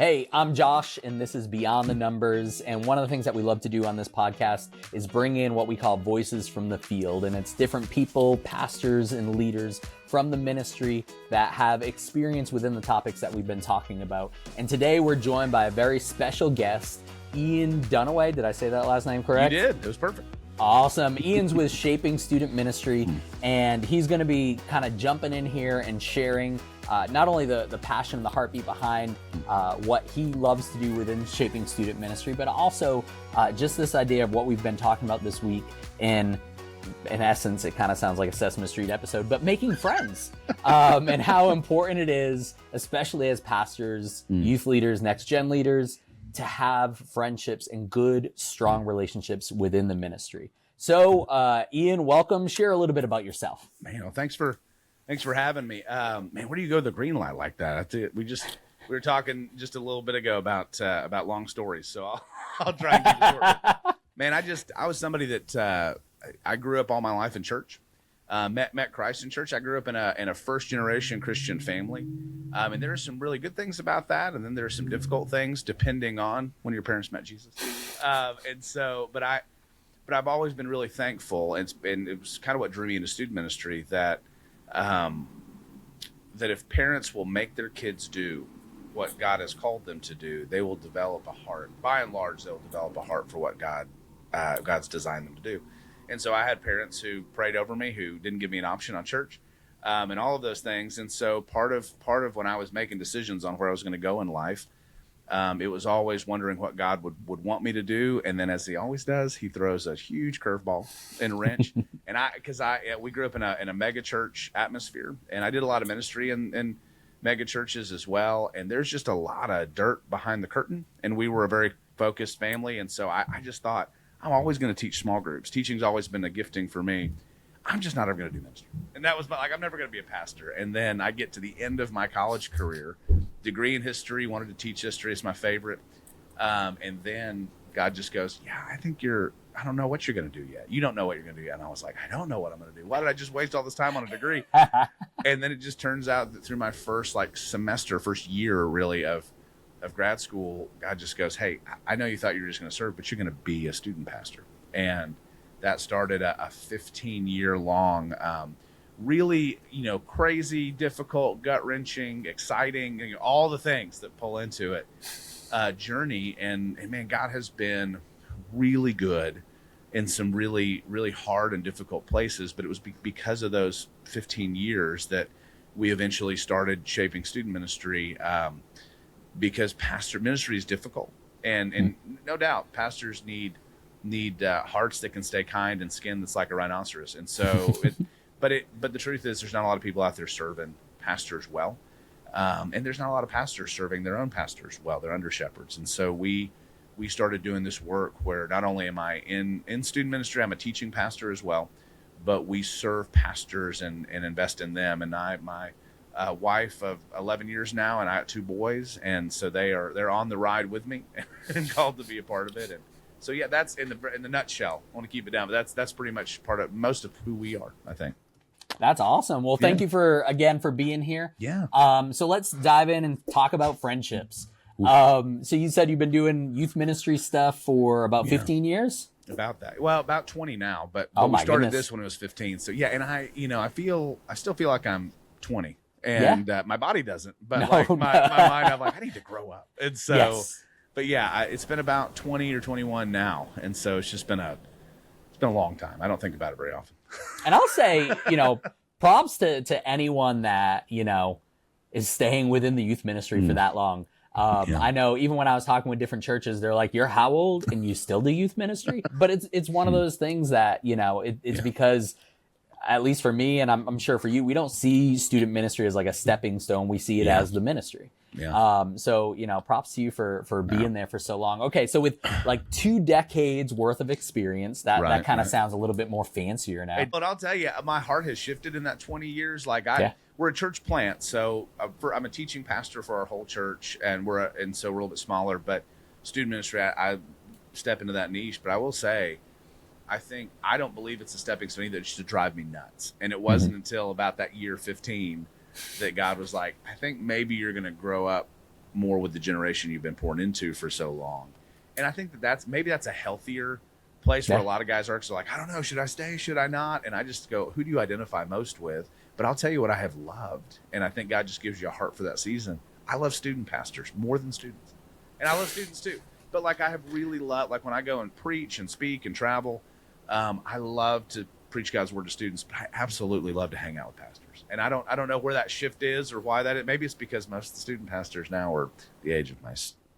Hey, I'm Josh, and this is Beyond the Numbers. And one of the things that we love to do on this podcast is bring in what we call voices from the field. And it's different people, pastors and leaders from the ministry that have experience within the topics that we've been talking about. And today we're joined by a very special guest, Ian Dunaway. Did I say that last name correct? You did. It was perfect. Awesome. Ian's with Shaping Student Ministry, and he's going to be kind of jumping in here and sharing not only the passion and the heartbeat behind what he loves to do within Shaping Student Ministry, but also just this idea of what we've been talking about this week. In essence, it kind of sounds like a Sesame Street episode, but making friends and how important it is, especially as pastors, youth leaders, next gen leaders, to have friendships and good, strong relationships within the ministry. So, Ian, welcome. Share a little bit about yourself. Man, well, thanks for having me. Man, where do you go to the green light like that? We were talking just a little bit ago about long stories, so I'll try and keep it short. Man, I was somebody that I grew up all my life in church. Met Christ in church. I grew up in a first generation Christian family, and there are some really good things about that, and then there are some difficult things depending on when your parents met Jesus. But I've always been really thankful, and it was kind of what drew me into student ministry that if parents will make their kids do what God has called them to do, they will develop a heart. By and large, they'll develop a heart for what God's designed them to do. And so I had parents who prayed over me, who didn't give me an option on church, and all of those things. And so part of when I was making decisions on where I was going to go in life, it was always wondering what God would want me to do. And then, as he always does, he throws a huge curveball and wrench. And we grew up in a mega church atmosphere, and I did a lot of ministry in mega churches as well. And there's just a lot of dirt behind the curtain, and we were a very focused family. And so I just thought, I'm always going to teach small groups. Teaching's always been a gifting for me. I'm just not ever going to do ministry. And that was I'm never going to be a pastor. And then I get to the end of my college career, degree in history, wanted to teach history. It's my favorite. And then God just goes, yeah, I don't know what you're going to do yet. You don't know what you're going to do yet. And I was like, I don't know what I'm going to do. Why did I just waste all this time on a degree? And then it just turns out that through my first first year really of grad school, God just goes, hey, I know you thought you were just going to serve, but you're going to be a student pastor. And that started a 15-year long, really, crazy, difficult, gut-wrenching, exciting, all the things that pull into it, journey. And man, God has been really good in some really, really hard and difficult places. But it was because of those 15 years that we eventually started Shaping Student Ministry, because pastor ministry is difficult, and no doubt pastors need hearts that can stay kind and skin that's like a rhinoceros. And so, but the truth is, there's not a lot of people out there serving pastors well, and there's not a lot of pastors serving their own pastors well. They're under shepherds, and so we started doing this work where not only am I in student ministry, I'm a teaching pastor as well, but we serve pastors and invest in them. And my wife of 11 years now, and I have 2 boys, and so they're on the ride with me and called to be a part of it. And so yeah, that's in the nutshell. I want to keep it down, but that's pretty much part of most of who we are, I think. That's awesome. Well, thank you for being here. Yeah. So let's dive in and talk about friendships. So you said you've been doing youth ministry stuff for about 15 years? About that. Well, about 20 now, but we started this when it was 15. So yeah, and I still feel like I'm 20. And my body doesn't, but my mind, I'm like, I need to grow up. And so, but yeah, it's been about 20 or 21 now. And so it's been a long time. I don't think about it very often. And I'll say, props to anyone that, is staying within the youth ministry for that long. I know even when I was talking with different churches, they're like, you're how old and you still do youth ministry? But it's one of those things that, it's because, at least for me, and I'm sure for you, we don't see student ministry as like a stepping stone. We see it as the ministry. Yeah. So, props to you for being there for so long. Okay. So with like 2 decades worth of experience, that kind of sounds a little bit more fancier now. But I'll tell you, my heart has shifted in that 20 years. We're a church plant. So I'm a teaching pastor for our whole church, and so we're a little bit smaller, but student ministry, I step into that niche. But I will say, I don't believe it's a stepping stone either. It's just to drive me nuts. And it wasn't until about that year 15 that God was like, I think maybe you're going to grow up more with the generation you've been pouring into for so long. And I think that's a healthier place where a lot of guys are like, I don't know, should I stay? Should I not? And I just go, who do you identify most with? But I'll tell you what I have loved. And I think God just gives you a heart for that season. I love student pastors more than students. And I love students too. But like I have really loved, like when I go and preach and speak and travel, I love to preach God's word to students, but I absolutely love to hang out with pastors. And I don't know where that shift is or why that is. Maybe it's because most of the student pastors now are the age of my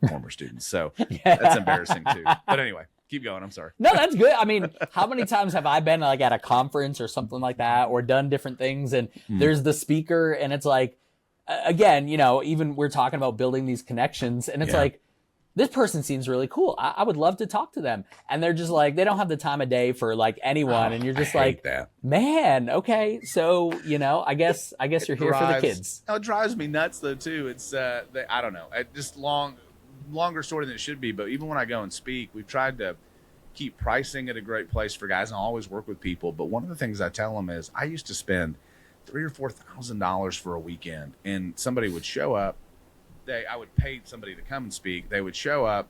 former students. So that's embarrassing too. But anyway, keep going. I'm sorry. No, that's good. I mean, how many times have I been like at a conference or something like that, or done different things, and there's the speaker, and it's like, again, you know, even we're talking about building these connections, and it's like, this person seems really cool. I would love to talk to them. And they're just like, they don't have the time of day for like anyone. And you're just like, man, okay. So, you know, I guess you're here for the kids. It drives me nuts though too. It's, I don't know. It just longer story than it should be. But even when I go and speak, we've tried to keep pricing at a great place for guys and always work with people. But one of the things I tell them is I used to spend $3,000 or $4,000 for a weekend, and somebody would show up. I would pay somebody to come and speak. They would show up.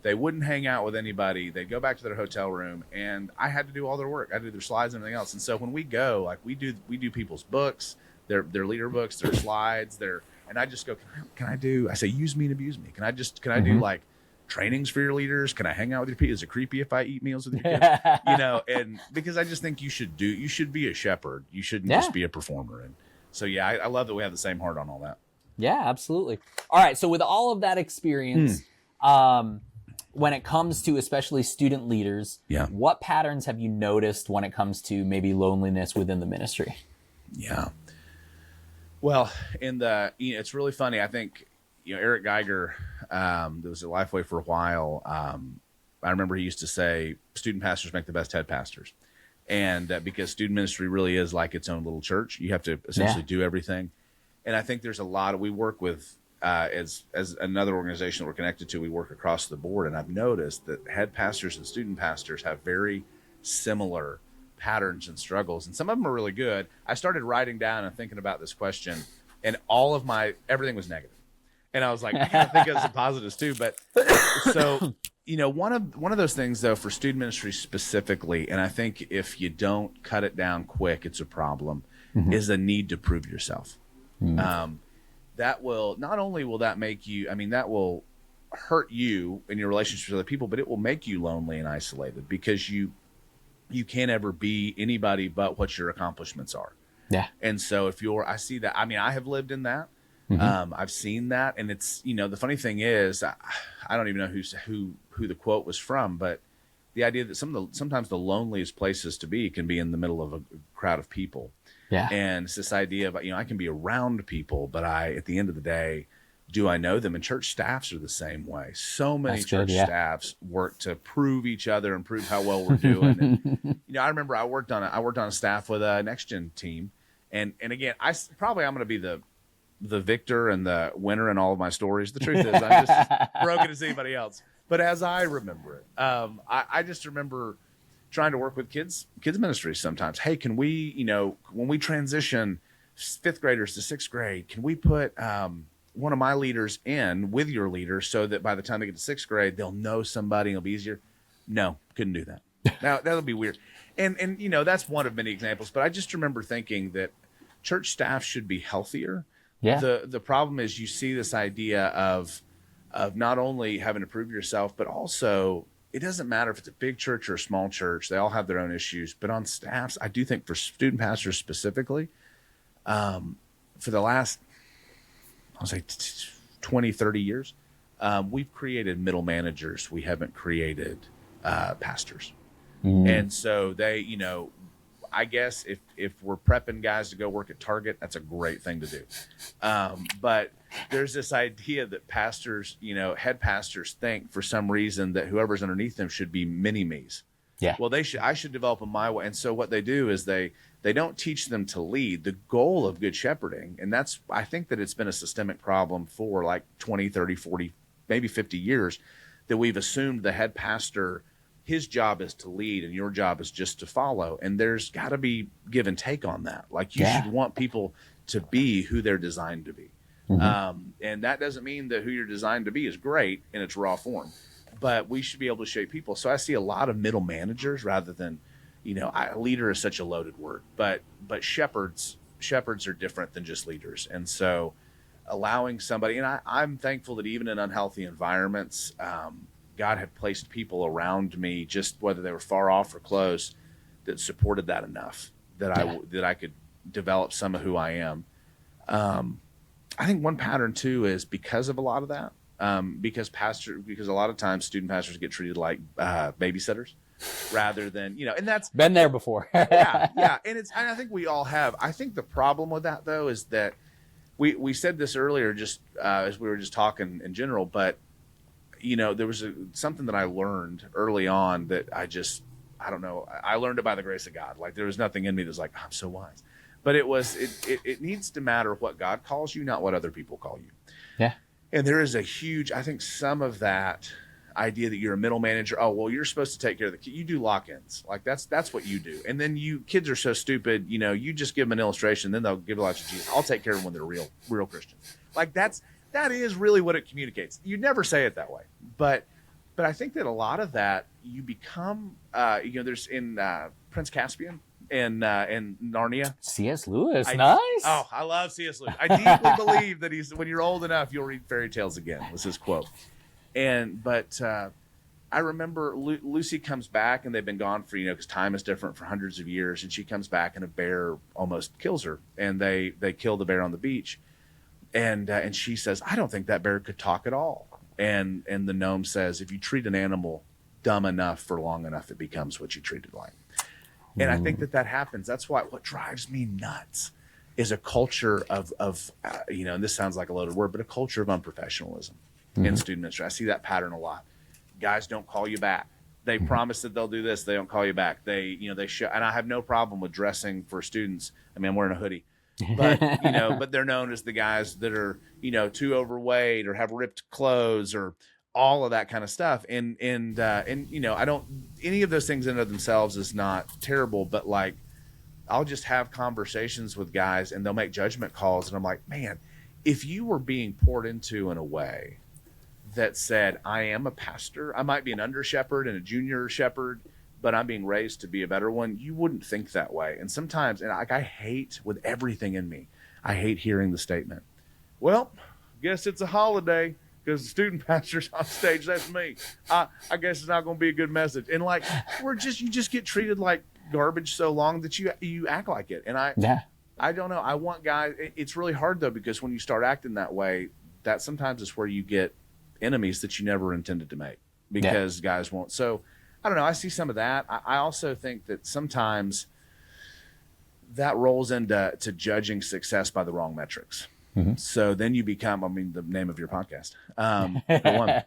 They wouldn't hang out with anybody. They'd go back to their hotel room, and I had to do all their work. I had to do their slides and everything else. And so when we go, like we do people's books, their leader books, their slides, and I just go, I say, use me and abuse me. Can I do like trainings for your leaders? Can I hang out with your people? Is it creepy if I eat meals with your kids? You know, and because I just think you should be a shepherd. You shouldn't just be a performer. And so, yeah, I love that we have the same heart on all that. Yeah, absolutely. All right. So with all of that experience, when it comes to especially student leaders, what patterns have you noticed when it comes to maybe loneliness within the ministry? Yeah. Well, it's really funny. I think, Eric Geiger, that was at Lifeway for a while. I remember he used to say, student pastors make the best head pastors. And because student ministry really is like its own little church, you have to essentially do everything. And I think there's we work with, as another organization that we're connected to, we work across the board. And I've noticed that head pastors and student pastors have very similar patterns and struggles. And some of them are really good. I started writing down and thinking about this question, and everything was negative. And I was like, I gotta think of some positives too. But so, one of those things though, for student ministry specifically, and I think if you don't cut it down quick, it's a problem, is the need to prove yourself. That will not only will that make you, that will hurt you in your relationships with other people, but it will make you lonely and isolated because you can't ever be anybody but what your accomplishments are. Yeah. And so I see that, I have lived in that. I've seen that. And it's, the funny thing is, I don't even know who the quote was from, but the idea that sometimes the loneliest places to be can be in the middle of a crowd of people. Yeah. And it's this idea of, I can be around people, but at the end of the day, do I know them? And church staffs are the same way. So many church staffs work to prove each other and prove how well we're doing. And, I remember I worked on a staff with a next gen team. And again, I'm going to be the victor and the winner in all of my stories. The truth is I'm just as broken as anybody else. But as I remember it, I just remember trying to work with kids ministries sometimes. Hey, can we, when we transition fifth graders to sixth grade, can we put one of my leaders in with your leader so that by the time they get to sixth grade, they'll know somebody and it'll be easier? No, couldn't do that. Now that'll be weird. And that's one of many examples, but I just remember thinking that church staff should be healthier. Yeah. The problem is you see this idea of not only having to prove yourself, but also it doesn't matter if it's a big church or a small church. They all have their own issues. But on staffs, I do think for student pastors specifically, for the last, I'll say 20, 30 years, we've created middle managers. We haven't created pastors. And so they, I guess if we're prepping guys to go work at Target, that's a great thing to do. But there's this idea that pastors, head pastors think for some reason that whoever's underneath them should be mini-me's. Yeah. Well, I should develop them my way. And so what they do is they don't teach them to lead. The goal of good shepherding, and I think that it's been a systemic problem for like 20, 30, 40, maybe 50 years, that we've assumed the head pastor, his job is to lead and your job is just to follow. And there's got to be give and take on that. Like you should want people to be who they're designed to be. And that doesn't mean that who you're designed to be is great in its raw form, but we should be able to shape people. So I see a lot of middle managers rather than, leader is such a loaded word, but shepherds are different than just leaders. And so allowing somebody, and I'm thankful that even in unhealthy environments, God had placed people around me, just whether they were far off or close, that supported that enough that I could develop some of who I am. I think one pattern too is because of a lot of that, because a lot of times student pastors get treated like babysitters rather than, and that's been there before. yeah. And I think we all have. I think the problem with that though is that we said this earlier, just as we were just talking in general, but there was something that I learned early on that I don't know. I learned it by the grace of God. Like there was nothing in me that's like, I'm so wise. But it needs to matter what God calls you, not what other people call you. Yeah. And there is I think some of that idea that you're a middle manager. Oh, well, you're supposed to take care of the kid. You do lock-ins. Like that's what you do. And then kids are so stupid, you just give them an illustration, then they'll give a life to Jesus. I'll take care of them when they're real Christians. Like that is really what it communicates. You never say it that way. But I think that a lot of that you become, there's in Prince Caspian, in Narnia. C.S. Lewis, nice. Oh, I love C.S. Lewis. I deeply believe that when you're old enough, you'll read fairy tales again, was his quote. But I remember Lucy comes back, and they've been gone for, because time is different, for hundreds of years. And she comes back, and a bear almost kills her. And they kill the bear on the beach. And she says, I don't think that bear could talk at all. And the gnome says, if you treat an animal dumb enough for long enough, it becomes what you treat it like. And I think that happens. That's why what drives me nuts is a culture of and this sounds like a loaded word, but a culture of unprofessionalism in student ministry. I see that pattern a lot. Guys don't call you back. They promise that they'll do this. They don't call you back. They show, and I have no problem with dressing for students. I mean, I'm wearing a hoodie, but but they're known as the guys that are, too overweight or have ripped clothes or all of that kind of stuff. And I don't, any of those things in and of themselves is not terrible, but like, I'll just have conversations with guys and they'll make judgment calls. And I'm like, man, if you were being poured into in a way that said, I am a pastor, I might be an under shepherd and a junior shepherd, but I'm being raised to be a better one, you wouldn't think that way. And sometimes, and I hate with everything in me, I hate hearing the statement, well, guess it's a holiday because the student pastor's on stage. That's me. I guess it's not going to be a good message. And like, you just get treated like garbage so long that you act like it. And I don't know. I want guys, it's really hard though, because when you start acting that way, that sometimes is where you get enemies that you never intended to make because guys won't. So I don't know. I see some of that. I also think that sometimes that rolls into judging success by the wrong metrics. So then you become, the name of your podcast, for one.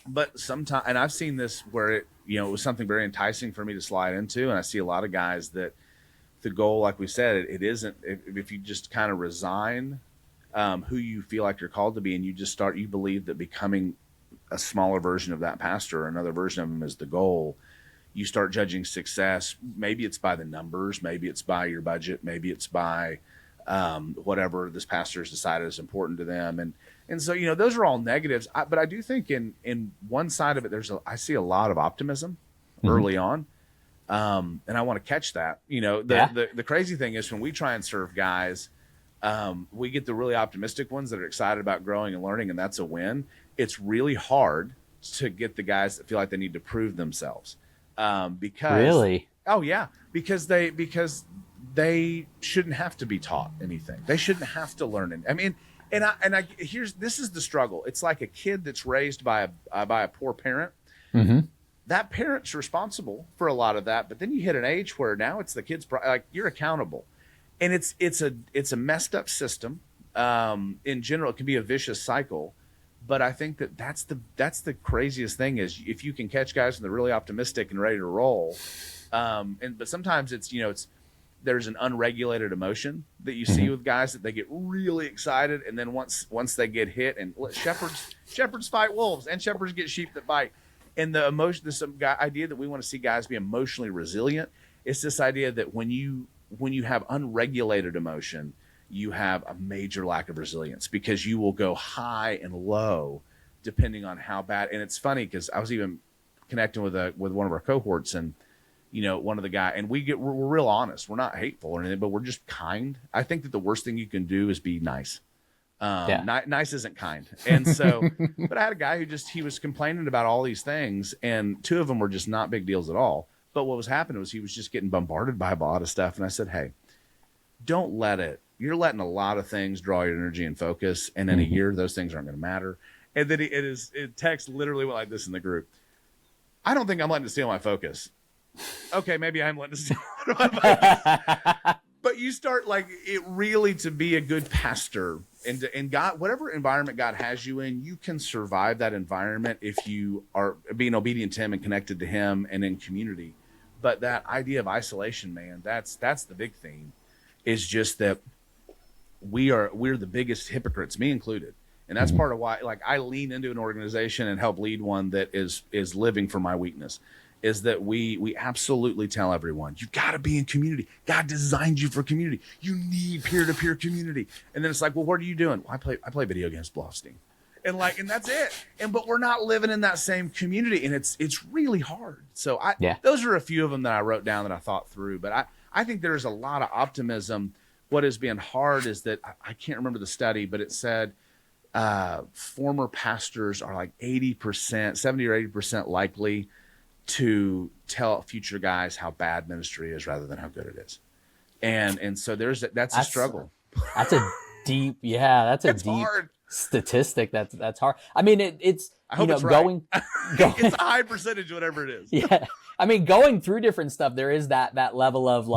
But sometimes, and I've seen this where it was something very enticing for me to slide into. And I see a lot of guys that the goal, like we said, it isn't, if you just kind of resign who you feel like you're called to be, and you believe that becoming a smaller version of that pastor or another version of him is the goal, you start judging success. Maybe it's by the numbers, maybe it's by your budget, maybe it's by whatever this pastor has decided is important to them. And so, those are all negatives. But I do think in one side of it, I see a lot of optimism early on. And I want to catch that. The crazy thing is when we try and serve guys, we get the really optimistic ones that are excited about growing and learning, and that's a win. It's really hard to get the guys that feel like they need to prove themselves. Because really? Oh yeah. Because they shouldn't have to be taught anything. They shouldn't have to learn it. I mean, this is the struggle. It's like a kid that's raised by a poor parent. That parent's responsible for a lot of that, but then you hit an age where now it's the kid's like you're accountable, and it's a messed up system. In general, it can be a vicious cycle, but I think that's the craziest thing is if you can catch guys when they're really optimistic and ready to roll, but sometimes it's there's an unregulated emotion that you see with guys that they get really excited. And then once they get hit, and shepherds fight wolves and shepherds get sheep that bite. And the emotion, this idea that we want to see guys be emotionally resilient. It's this idea that when you have unregulated emotion, you have a major lack of resilience, because you will go high and low depending on how bad. And it's funny because I was even connecting with one of our cohorts, and one of the guys, and we're real honest. We're not hateful or anything, but we're just kind. I think that the worst thing you can do is be nice. Nice isn't kind. And so, but I had a guy who he was complaining about all these things, and two of them were just not big deals at all. But what was happening was he was just getting bombarded by a lot of stuff. And I said, hey, don't let it. You're letting a lot of things draw your energy and focus. And in a year, those things aren't going to matter. And then text literally went like this in the group. I don't think I'm letting it steal my focus. Okay, maybe I'm letting it steal my focus. But you start it really to be a good pastor, and God, whatever environment God has you in, you can survive that environment if you are being obedient to Him and connected to Him and in community. But that idea of isolation, man, that's the big theme, is just that we're the biggest hypocrites, me included. And that's part of why, I lean into an organization and help lead one that is living for my weakness. Is that we absolutely tell everyone, you've got to be in community. God designed you for community. You need peer-to-peer community. And then it's well, what are you doing? Well, I play video games, Bluffstein. And that's it. But we're not living in that same community, and it's really hard. So those are a few of them that I wrote down that I thought through. But I think there's a lot of optimism. What has been hard is that I can't remember the study, but it said former pastors are 80%, 70 or 80% likely to tell future guys how bad ministry is rather than how good it is. And so that's a struggle. That's a deep, that's a deep hard statistic. That's hard. I mean, it's, I hope it's going, it's a high percentage, whatever it is. Yeah. I mean, going through different stuff, there is that level of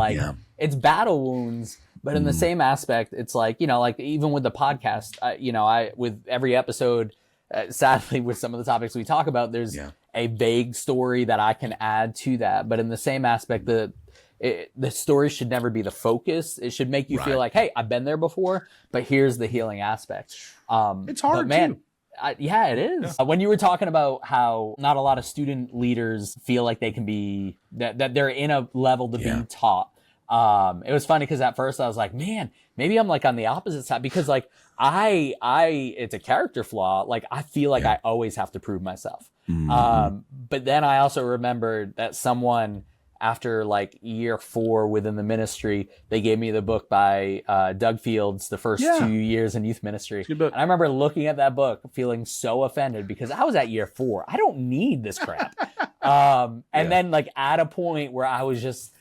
it's battle wounds, but in the same aspect, it's even with the podcast, I with every episode, sadly, with some of the topics we talk about, there's a vague story that I can add to that. But in the same aspect, the story should never be the focus. It should make you feel like, hey, I've been there before, but here's the healing aspect. It's hard, man, too. It is. When you were talking about how not a lot of student leaders feel like they can be, that they're in a level to be taught. It was funny because at first I was like, man, maybe I'm on the opposite side, because it's a character flaw. I feel like I always have to prove myself. But then I also remembered that someone after year 4 within the ministry, they gave me the book by Doug Fields, The First 2 Years in Youth Ministry. Good book. And I remember looking at that book feeling so offended because I was at year 4. I don't need this crap. And then at a point where I was just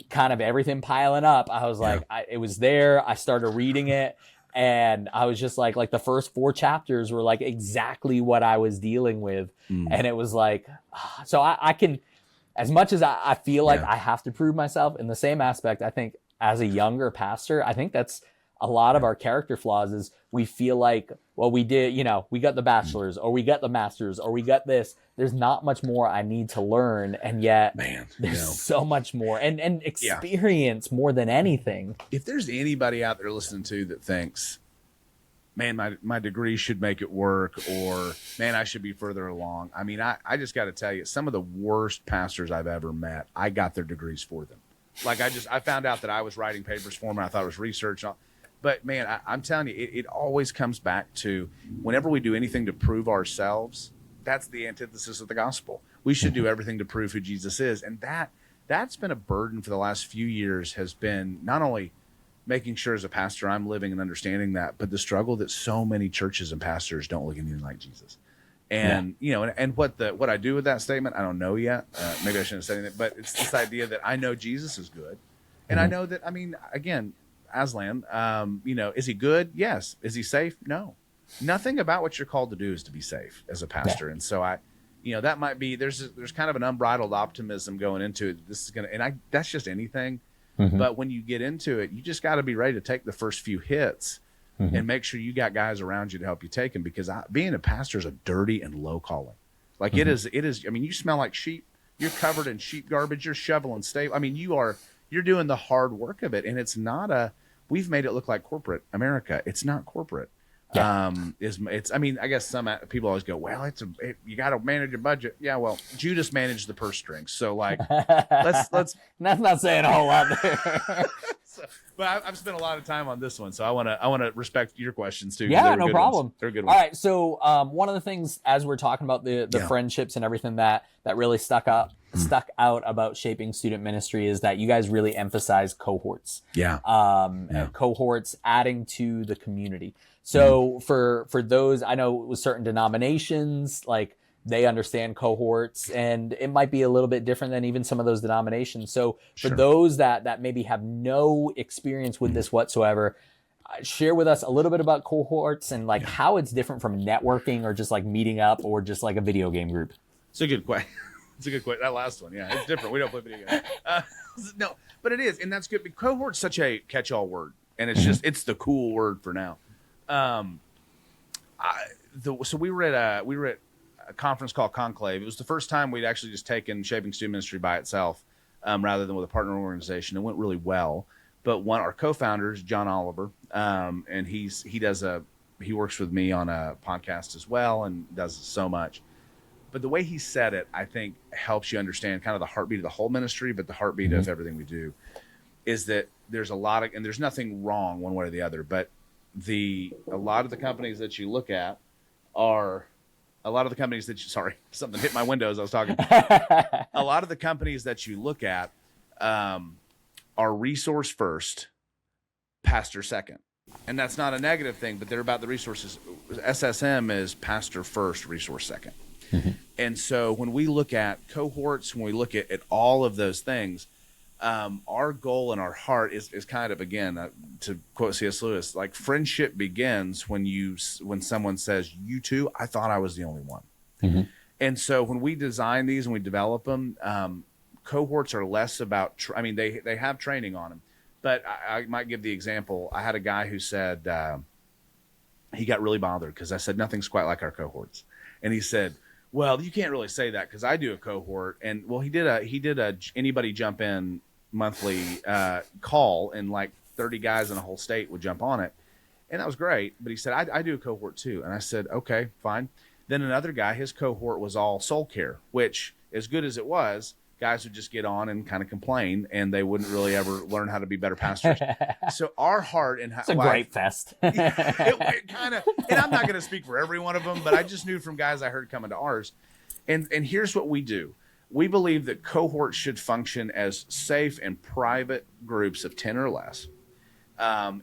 kind of everything piling up, I was it was there. I started reading it. And I was just like the first 4 chapters were exactly what I was dealing with. And it was so I can, as much as I feel like I have to prove myself, in the same aspect, I think as a younger pastor, I think that's a lot of our character flaws is we feel well, we did, we got the bachelor's or we got the master's or we got this. There's not much more I need to learn. And yet there's so much more and experience more than anything. If there's anybody out there listening to that thinks, man, my degree should make it work, or man, I should be further along. I mean, I just got to tell you, some of the worst pastors I've ever met, I got their degrees for them. I found out that I was writing papers for them. And I thought it was research. But man, I'm telling you, it always comes back to whenever we do anything to prove ourselves, that's the antithesis of the gospel. We should do everything to prove who Jesus is. And that's been a burden for the last few years, has been not only making sure as a pastor I'm living and understanding that, but the struggle that so many churches and pastors don't look anything like Jesus. And, and what I do with that statement, I don't know yet. Maybe I shouldn't have said anything, but it's this idea that I know Jesus is good. And I know that, again, Aslan, is he good? Yes. Is he safe? No. Nothing about what you're called to do is to be safe as a pastor. And so that might be, there's kind of an unbridled optimism going into it. This is going to, and that's just anything. But when you get into it, you just got to be ready to take the first few hits and make sure you got guys around you to help you take them, because being a pastor is a dirty and low calling. It is, you smell like sheep, you're covered in sheep garbage, you're shoveling stable. You're doing the hard work of it. And it's not we've made it look like corporate America. It's not corporate. I mean, I guess some people always go, well, you got to manage your budget. Yeah, well, Judas managed the purse strings, so like, let's. That's not saying a whole lot there. But I've spent a lot of time on this one, so I want to respect your questions too. Yeah, no problem. They're good ones. All right, so one of the things as we're talking about the friendships and everything that really stuck out about shaping student ministry is that you guys really emphasize cohorts. Yeah. Cohorts adding to the community. So for those, I know with certain denominations, like they understand cohorts, and it might be a little bit different than even some of those denominations. So for those that maybe have no experience with this whatsoever, share with us a little bit about cohorts and like how it's different from networking or just like meeting up or just like a video game group. It's a good question. It's a good question. That last one, yeah, it's different. We don't play video games. No, but it is, and that's good. Cohort's such a catch-all word, and it's the cool word for now. So we were at a conference called Conclave. It was the first time we'd actually just taken Shaping Student Ministry by itself, rather than with a partner organization. It went really well. But one of our co-founders, John Oliver, and he works with me on a podcast as well and does so much. But the way he said it, I think helps you understand kind of the heartbeat of the whole ministry, but the heartbeat of everything we do is that there's a lot of, and there's nothing wrong one way or the other, but a lot of the companies that you look at sorry, something hit my window as I was talking. A lot of the companies that you look at are resource first, pastor second. And that's not a negative thing, but they're about the resources. SSM is pastor first, resource second. And so when we look at cohorts, when we look at all of those things, our goal and our heart is kind of, again, to quote C.S. Lewis, like friendship begins when someone says, you too, I thought I was the only one. And so when we design these and we develop them, cohorts are less about, they have training on them, but I might give the example. I had a guy who said, he got really bothered because I said, nothing's quite like our cohorts. And he said, well, you can't really say that because I do a cohort. And well, he did a anybody jump in monthly call, and like 30 guys in a whole state would jump on it. And that was great. But he said, I do a cohort too. And I said, okay, fine. Then another guy, his cohort was all soul care, which, as good as it was, guys would just get on and kind of complain, and they wouldn't really ever learn how to be better pastors. So our heart and it's a great fest. it kind of, and I'm not going to speak for every one of them, but I just knew from guys I heard coming to ours. And here's what we do. We believe that cohorts should function as safe and private groups of 10 or less.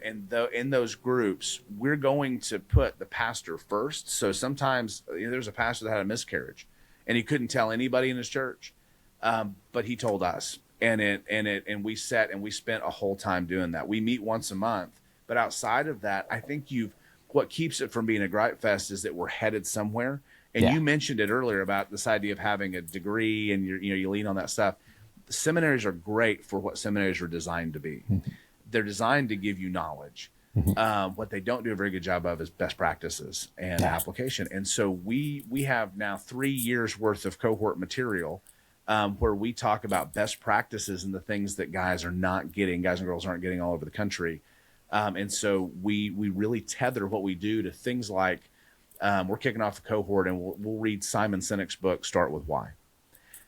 In those groups, we're going to put the pastor first. So sometimes there's a pastor that had a miscarriage, and he couldn't tell anybody in his church. But he told us, and we spent a whole time doing that. We meet once a month, but outside of that, I think what keeps it from being a gripe fest is that we're headed somewhere. And you mentioned it earlier about this idea of having a degree, and you lean on that stuff. The seminaries are great for what seminaries are designed to be. They're designed to give you knowledge. What they don't do a very good job of is best practices and application. And so we have now 3 years worth of cohort material, where we talk about best practices and the things that guys and girls aren't getting all over the country. And so we really tether what we do to things like, we're kicking off a cohort, and we'll read Simon Sinek's book, Start With Why.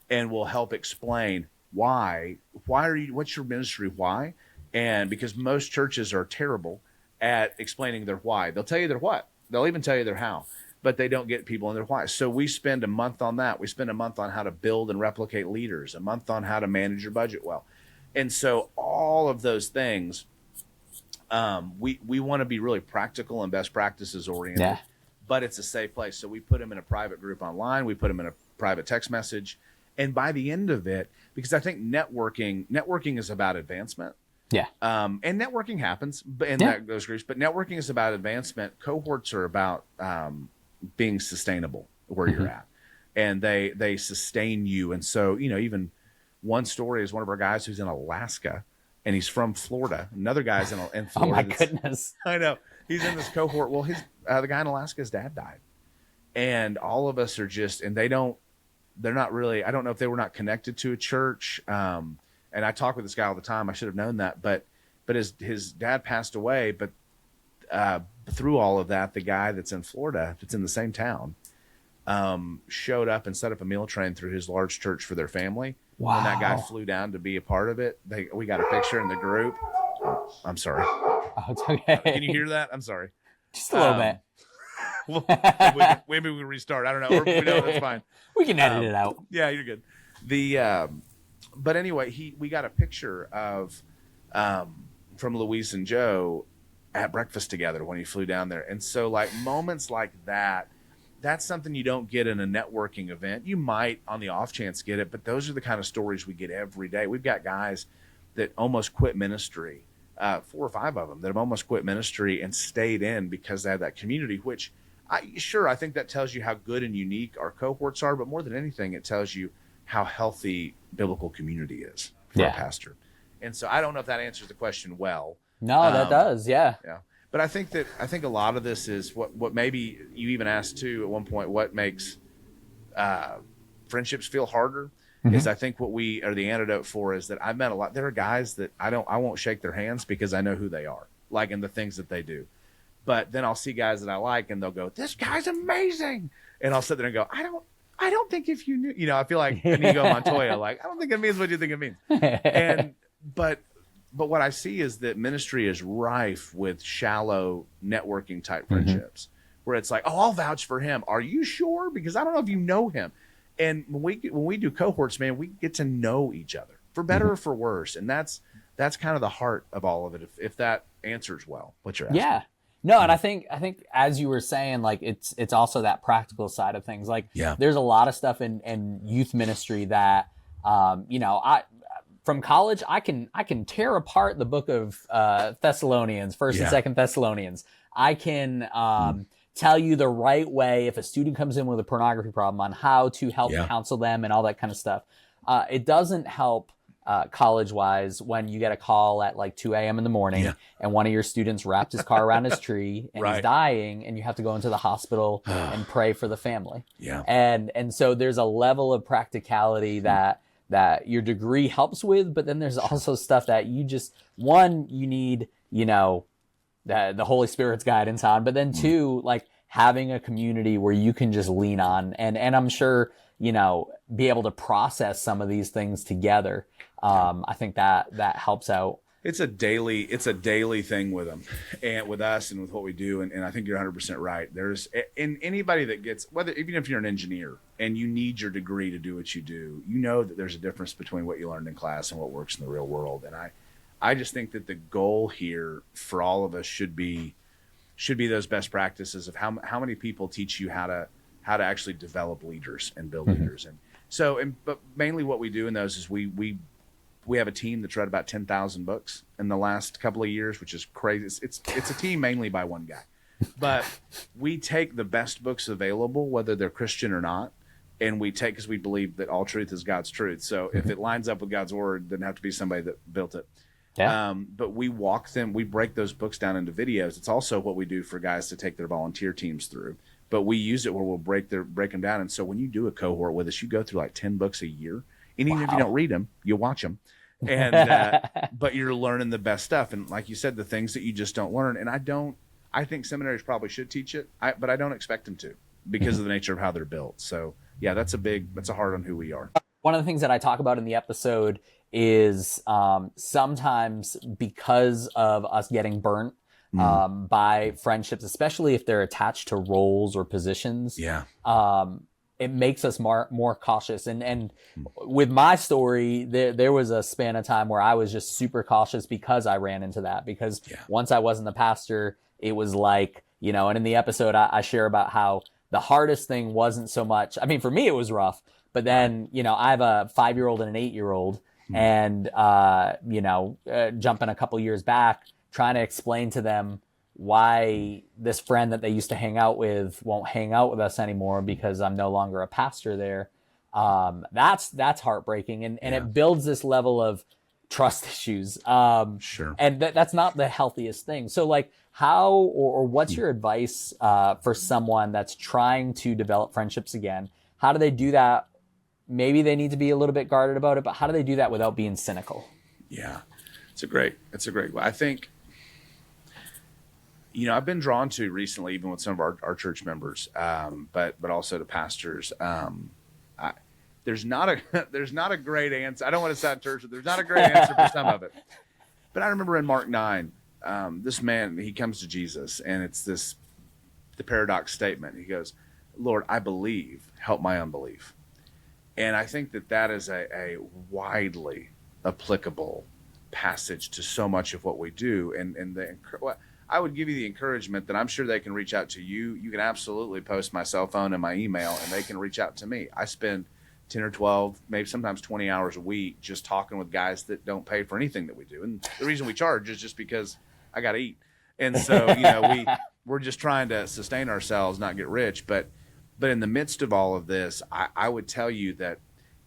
And we'll help explain what's your ministry, why? And because most churches are terrible at explaining their why. They'll tell you their what. They'll even tell you their how, but they don't get people in their why. So we spend a month on that. We spend a month on how to build and replicate leaders, a month on how to manage your budget well. And so all of those things, we want to be really practical and best practices oriented, but it's a safe place. So we put them in a private group online. We put them in a private text message. And by the end of it, because I think networking is about advancement. Yeah. And networking happens in those groups, but networking is about advancement. Cohorts are about being sustainable where you're at, and they sustain you. And so, even one story is one of our guys who's in Alaska, and he's from Florida. Another guy's in Florida. Oh my goodness. I know. He's in this cohort. Well, the guy in Alaska, his dad died. And all of us are they're not really, I don't know if they were not connected to a church. And I talk with this guy all the time. I should have known that, but his dad passed away. But through all of that, the guy that's in Florida, that's in the same town, showed up and set up a meal train through his large church for their family. Wow. And that guy flew down to be a part of it. We got a picture in the group. Oh, I'm sorry. Oh, it's okay. Can you hear that? I'm sorry. Just a little bit. Well, maybe we can restart. I don't know. Or if we don't, that's fine. We can edit it out. Yeah, you're good. But anyway, we got a picture of from Louise and Joe at breakfast together when he flew down there. And so like moments like that, that's something you don't get in a networking event. You might on the off chance get it, but those are the kind of stories we get every day. We've got guys that almost quit ministry, 4 or 5 of them that have almost quit ministry and stayed in because they have that community, which I think that tells you how good and unique our cohorts are, but more than anything, it tells you how healthy biblical community is for a pastor. And so I don't know if that answers the question well. No, that does. Yeah. Yeah. But I think a lot of this is what maybe you even asked too at one point, what makes friendships feel harder is I think what we are the antidote for is that I've met a lot. There are guys that I won't shake their hands because I know who they are, like in the things that they do. But then I'll see guys that I like and they'll go, this guy's amazing. And I'll sit there and go, I don't think if you knew, I feel like Inigo Montoya, like, I don't think it means what you think it means. But what I see is that ministry is rife with shallow networking type friendships where it's like, oh, I'll vouch for him. Are you sure? Because I don't know if you know him. And when we do cohorts, man, we get to know each other for better or for worse. And that's kind of the heart of all of it. If that answers well, what you're asking. Yeah. No, and I think as you were saying, like it's also that practical side of things. Like there's a lot of stuff in youth ministry that from college I can tear apart the book of Thessalonians, First and Second Thessalonians. I can tell you the right way if a student comes in with a pornography problem on how to help counsel them and all that kind of stuff. It doesn't help college-wise when you get a call at like 2 a.m. in the morning and one of your students wrapped his car around his tree and he's dying and you have to go into the hospital and pray for the family. Yeah. And so there's a level of practicality that your degree helps with, but then there's also stuff that you need, the Holy Spirit's guidance on, but then 2, like having a community where you can just lean on and I'm sure, be able to process some of these things together. I think that helps out. It's a daily thing with them and with us and with what we do. And I think you're 100% right. There's in anybody that gets, even if you're an engineer and you need your degree to do what you do, that there's a difference between what you learned in class and what works in the real world. And I just think that the goal here for all of us should be those best practices of how many people teach you how to actually develop leaders and build leaders. And so, but mainly what we do in those is we have a team that's read about 10,000 books in the last couple of years, which is crazy. It's a team mainly by one guy, but we take the best books available, whether they're Christian or not. And because we believe that all truth is God's truth. So if it lines up with God's word, it doesn't have to be somebody that built it. Yeah. But we break those books down into videos. It's also what we do for guys to take their volunteer teams through. But we use it where we'll break them down. And so when you do a cohort with us, you go through like 10 books a year. And even if you don't read them, you watch them. And but you're learning the best stuff. And like you said, the things that you just don't learn. And I think seminaries probably should teach it, but I don't expect them to because of the nature of how they're built. So yeah, that's a hard on who we are. One of the things that I talk about in the episode is sometimes because of us getting burnt by friendships, especially if they're attached to roles or positions. Yeah. It makes us more cautious. And with my story, there was a span of time where I was just super cautious because I ran into that. Because once I wasn't the pastor, it was like, and in the episode, I share about how the hardest thing wasn't so much, I mean, for me, it was rough. But then, I have a 5-year-old and an 8-year-old. And, jumping a couple years back, trying to explain to them why this friend that they used to hang out with won't hang out with us anymore because I'm no longer a pastor there. That's heartbreaking. And it builds this level of trust issues. Sure. And that's not the healthiest thing. So like how, or what's your advice, for someone that's trying to develop friendships again? How do they do that? Maybe they need to be a little bit guarded about it, but how do they do that without being cynical? Yeah, it's a great, I think I've been drawn to recently, even with some of our church members, but also to pastors. There's not a great answer. I don't want to sound church, but there's not a great answer for some of it. But I remember in Mark 9, this man, he comes to Jesus, and it's the paradox statement. He goes, "Lord, I believe, help my unbelief." And I think that is a widely applicable passage to so much of what we do. And I would give you the encouragement that I'm sure they can reach out to you. You can absolutely post my cell phone and my email, and they can reach out to me. I spend 10 or 12, maybe sometimes 20 hours a week just talking with guys that don't pay for anything that we do. And the reason we charge is just because I got to eat. And so, we're just trying to sustain ourselves, not get rich. But in the midst of all of this, I would tell you that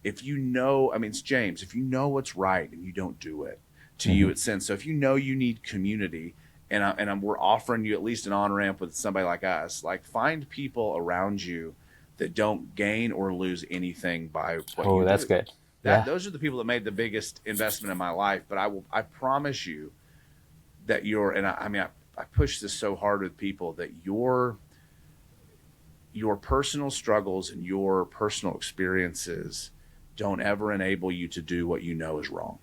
if it's James, if you know what's right and you don't do it, to you it's sin. So if you know you need community, and we're offering you at least an on-ramp with somebody like us, like find people around you that don't gain or lose anything by what you do. That's good. Those are the people that made the biggest investment in my life. But I promise you that I push this so hard with people that your personal struggles and your personal experiences don't ever enable you to do what you know is wrong.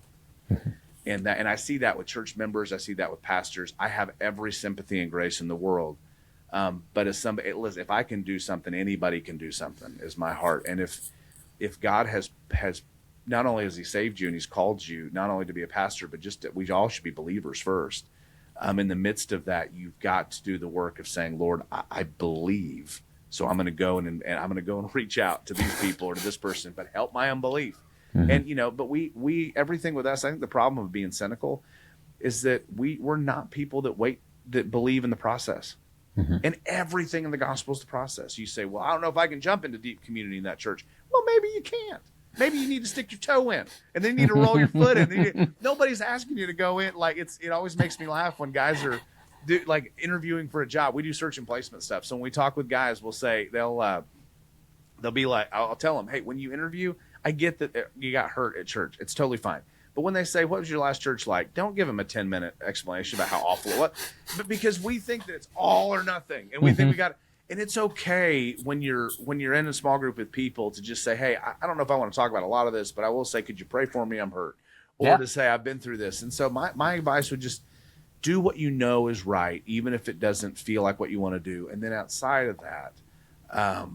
And I see that with church members. I see that with pastors. I have every sympathy and grace in the world. But listen, if I can do something, anybody can do something, is my heart. And if God has not only has he saved you and he's called you not only to be a pastor, but just that we all should be believers first. In the midst of that, you've got to do the work of saying, Lord, I believe. So I'm going to go and I'm going to go and reach out to these people or to this person, but help my unbelief. And, but we everything with us, I think the problem of being cynical is that we're not people that believe in the process. And everything in the gospel is the process. You say, well, I don't know if I can jump into deep community in that church. Well, maybe you can't. Maybe you need to stick your toe in, and then you need to roll your foot in. Nobody's asking you to go in. Like it always makes me laugh when guys are interviewing for a job. We do search and placement stuff. So when we talk with guys, we'll say they'll be like, I'll tell them, hey, when you interview, I get that you got hurt at church. It's totally fine. But when they say, what was your last church like? Don't give them a 10-minute explanation about how awful it was. But because we think that it's all or nothing. And we think we got, and it's okay when you're in a small group with people to just say, hey, I don't know if I want to talk about a lot of this, but I will say, could you pray for me? I'm hurt. Or to say, I've been through this. And so my advice would just do what you know is right, even if it doesn't feel like what you want to do. And then outside of that,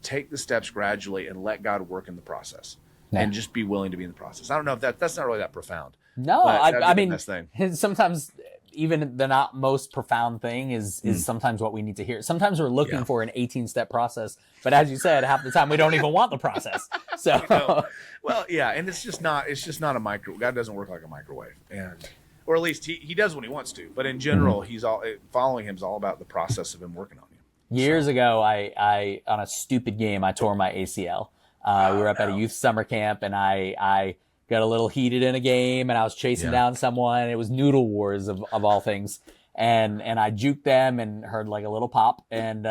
take the steps gradually and let God work in the process. And just be willing to be in the process. I don't know if that's not really that profound. No, I mean, sometimes even the not most profound thing is sometimes what we need to hear. Sometimes we're looking for an 18-step process, but as you said, half the time we don't even want the process. So, well, yeah, and it's just not a micro. God doesn't work like a microwave, or at least he does when he wants to. But in general, following him is all about the process of him working on you. Years ago, I on a stupid game, I tore my ACL. We were up at a youth summer camp, and I got a little heated in a game, and I was chasing down someone. It was Noodle Wars of all things. And I juked them and heard like a little pop and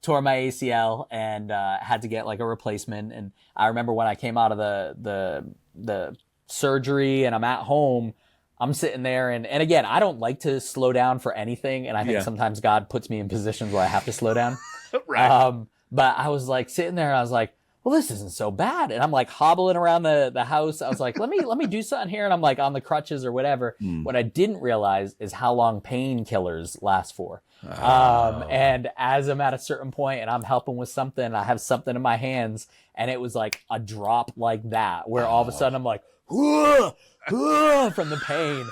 tore my ACL and had to get like a replacement. And I remember when I came out of the surgery and I'm at home, I'm sitting there and again, I don't like to slow down for anything. And I think sometimes God puts me in positions where I have to slow down. Right. But I was like sitting there and I was like, well, this isn't so bad. And I'm like hobbling around the house. I was like, let me do something here. And I'm like on the crutches or whatever. What I didn't realize is how long painkillers last for. And as I'm at a certain point and I'm helping with something, I have something in my hands and it was like a drop like that where all of a sudden I'm like, from the pain.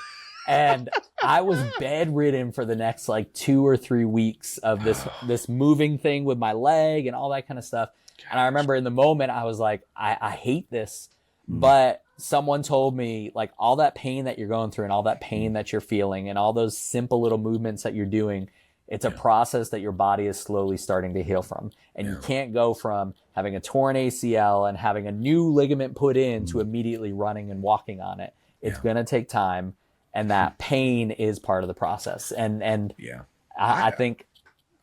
And I was bedridden for the next like 2 or 3 weeks of this moving thing with my leg and all that kind of stuff. And I remember in the moment I was like, I hate this, but someone told me like all that pain that you're going through and all that pain that you're feeling and all those simple little movements that you're doing, it's a process that your body is slowly starting to heal from. And you can't go from having a torn ACL and having a new ligament put in to immediately running and walking on it. It's going to take time. And that pain is part of the process. And I think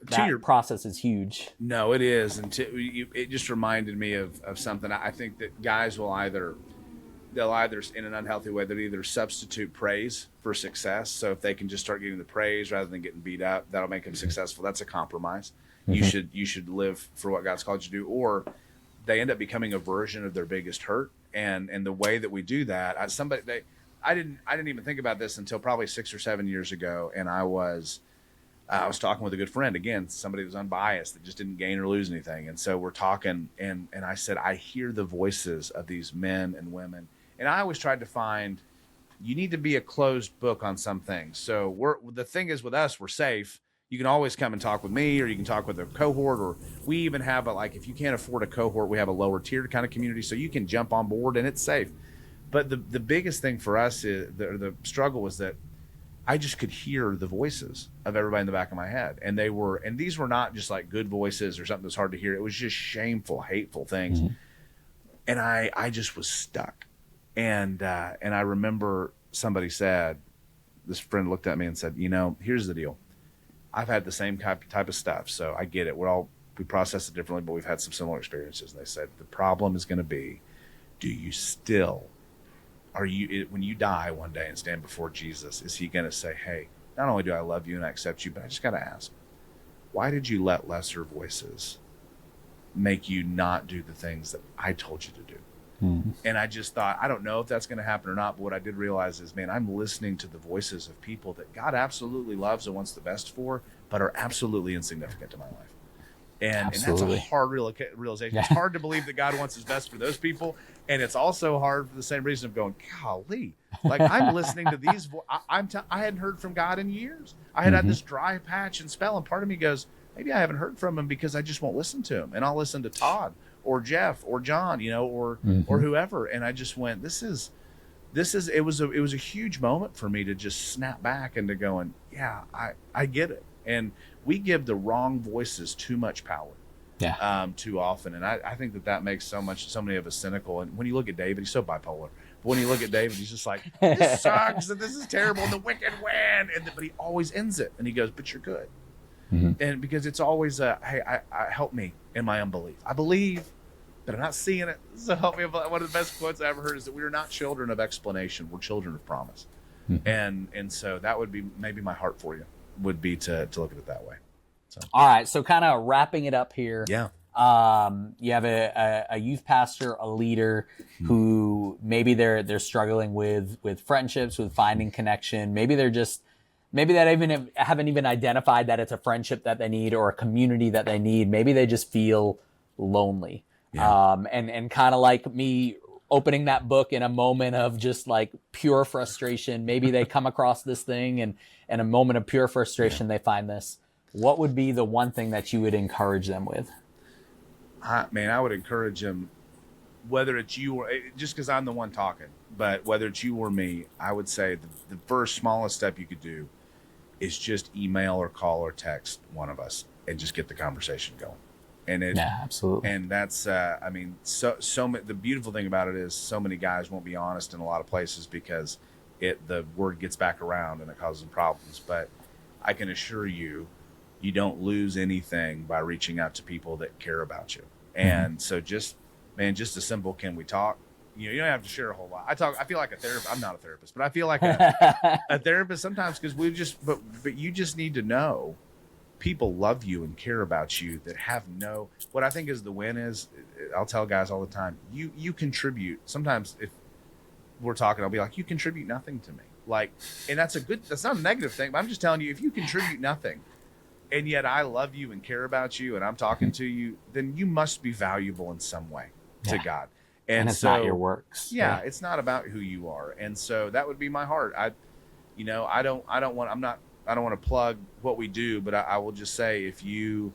that process is huge. No, it is. And it just reminded me of something. I think that guys will either they'll either, in an unhealthy way, they'll either substitute praise for success. So if they can just start getting the praise rather than getting beat up, that'll make them successful. That's a compromise. You should live for what God's called you to do. Or they end up becoming a version of their biggest hurt. And the way that we do that, I didn't even think about this until probably 6 or 7 years ago. And I was talking with a good friend, again, somebody that was unbiased, that just didn't gain or lose anything. And so we're talking, and I said, I hear the voices of these men and women. And I always tried to find, you need to be a closed book on some things. So the thing is with us, we're safe. You can always come and talk with me, or you can talk with a cohort, or we even have if you can't afford a cohort, we have a lower tier kind of community, so you can jump on board and it's safe. But the biggest thing for us is the struggle was that I just could hear the voices of everybody in the back of my head. And these were not just like good voices or something that's hard to hear. It was just shameful, hateful things. And I just was stuck. And I remember somebody said, this friend looked at me and said, here's the deal. I've had the same type of stuff. So I get it. We process it differently, but we've had some similar experiences. And they said, the problem is going to be, when you die one day and stand before Jesus, is he going to say, hey, not only do I love you and I accept you, but I just got to ask, why did you let lesser voices make you not do the things that I told you to do? And I just thought, I don't know if that's going to happen or not, but what I did realize is, man, I'm listening to the voices of people that God absolutely loves and wants the best for, but are absolutely insignificant to my life. And that's a hard realization. It's hard to believe that God wants his best for those people. And it's also hard for the same reason of going, golly, like I'm listening to these. I hadn't heard from God in years. I had this dry patch and spell. And part of me goes, maybe I haven't heard from him because I just won't listen to him. And I'll listen to Todd or Jeff or John, or whoever. And I just went, it was a huge moment for me to just snap back into going, yeah, I get it. And we give the wrong voices too much power, too often. And I think that makes so many of us cynical. And when you look at David, he's so bipolar. But when you look at David, he's just like, this sucks and this is terrible and the wicked win. But he always ends it. And he goes, but you're good. And because it's always, hey, help me in my unbelief. I believe, but I'm not seeing it. So help me. One of the best quotes I ever heard is that we are not children of explanation. We're children of promise. And so that would be maybe my heart for you, would be to look at it that way. So. All right. So kind of wrapping it up here. Yeah. You have a youth pastor, a leader who maybe they're struggling with friendships, with finding connection. Maybe they haven't even identified that it's a friendship that they need or a community that they need. Maybe they just feel lonely. Yeah. And kind of like me opening that book in a moment of just like pure frustration. Maybe they come across this thing and in a moment of pure frustration, they find this. What would be the one thing that you would encourage them with? I would encourage them, whether it's you or just because I'm the one talking, but whether it's you or me, I would say the first smallest step you could do is just email or call or text one of us and just get the conversation going. And absolutely. And that's, the beautiful thing about it is so many guys won't be honest in a lot of places because the word gets back around and it causes them problems. But I can assure you, you don't lose anything by reaching out to people that care about you. And so just a simple, can we talk? You don't have to share a whole lot. I feel like a therapist. I'm not a therapist, but I feel like a therapist sometimes because but you just need to know people love you and care about you that have what I think is the win is, I'll tell guys all the time, you contribute. Sometimes if we're talking, I'll be like, you contribute nothing to me. Like, and that's not a negative thing, but I'm just telling you, if you contribute nothing and yet I love you and care about you and I'm talking to you, then you must be valuable in some way to God. And it's not your works. Yeah, it's not about who you are. And so that would be my heart. I don't want to plug what we do, but I will just say if you're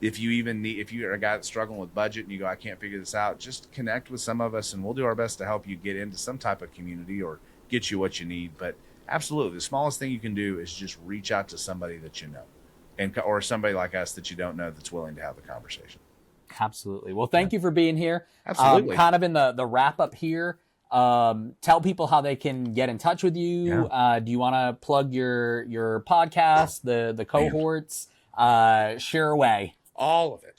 a guy that's struggling with budget and you go, I can't figure this out, just connect with some of us and we'll do our best to help you get into some type of community or get you what you need. But absolutely, the smallest thing you can do is just reach out to somebody that you know, or somebody like us that you don't know that's willing to have the conversation. Absolutely. Well, thank you for being here. Absolutely. Kind of in the wrap up here. Tell people how they can get in touch with you. Yeah. Do you want to plug your podcast, the cohorts? Share away. All of it.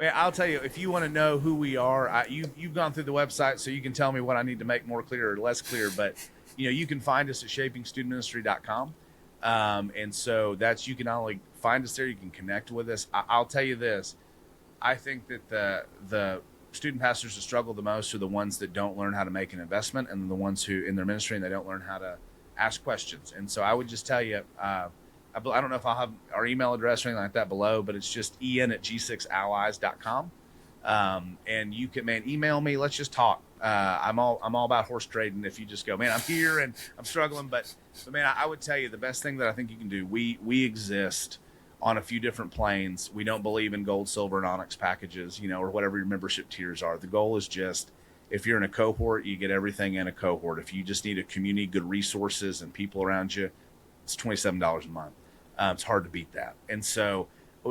Man, I'll tell you, if you want to know who we are, you've gone through the website, so you can tell me what I need to make more clear or less clear. But you can find us at shapingstudentministry.com, and so you can not only find us there, you can connect with us. I'll tell you this: I think that the student pastors that struggle the most are the ones that don't learn how to make an investment, and the ones who in their ministry and they don't learn how to ask questions. And so I would just tell you. I don't know if I'll have our email address or anything like that below, but it's just ian@g6allies.com. And you can, email me. Let's just talk. I'm all about horse trading. If you just go, man, I'm here and I'm struggling, but man, I would tell you the best thing that I think you can do. We exist on a few different planes. We don't believe in gold, silver, and onyx packages, or whatever your membership tiers are. The goal is just, if you're in a cohort, you get everything in a cohort. If you just need a community, good resources, and people around you, it's $27 a month. It's hard to beat that. And so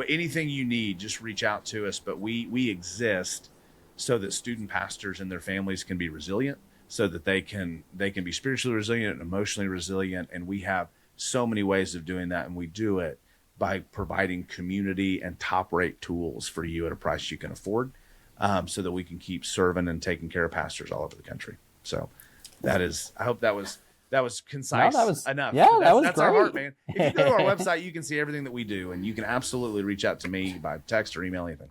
anything you need, just reach out to us. But we exist so that student pastors and their families can be resilient, so that they can be spiritually resilient and emotionally resilient. And we have so many ways of doing that. And we do it by providing community and top rate tools for you at a price you can afford, so that we can keep serving and taking care of pastors all over the country. So I hope that was concise enough. Yeah, that's our great. heart, man. If you go to our website, you can see everything that we do, and you can absolutely reach out to me by text or email, anything.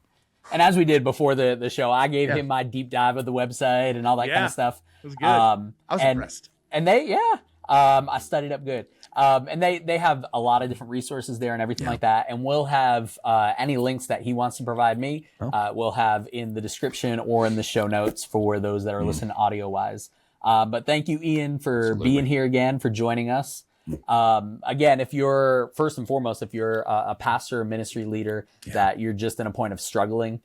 And as we did before the show, I gave him my deep dive of the website and all that kind of stuff. It was good. I was impressed. And I studied up good. And they have a lot of different resources there and everything like that. And we'll have any links that he wants to provide me, we'll have in the description or in the show notes for those that are listening audio-wise. But thank you, Ian, for being here again, for joining us. Again, if you're first and foremost, if you're a pastor or ministry leader that you're just in a point of struggling,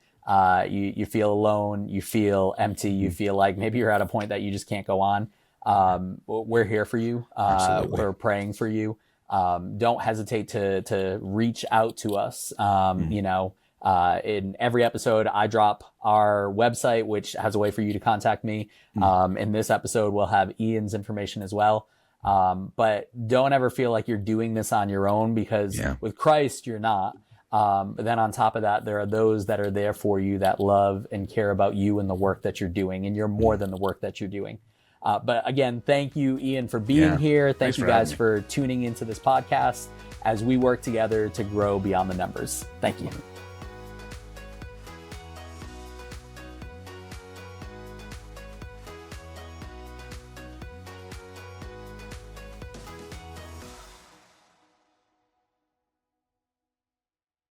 you feel alone, you feel empty, you feel like maybe you're at a point that you just can't go on. We're here for you. We're praying for you. Don't hesitate to reach out to us. In every episode, I drop our website, which has a way for you to contact me. In this episode, we'll have Ian's information as well. But don't ever feel like you're doing this on your own, because with Christ, you're not. But then on top of that, there are those that are there for you that love and care about you and the work that you're doing. And you're more than the work that you're doing. But again, thank you, Ian, for being here. Thank you guys for tuning into this podcast as we work together to grow beyond the numbers. Thank you.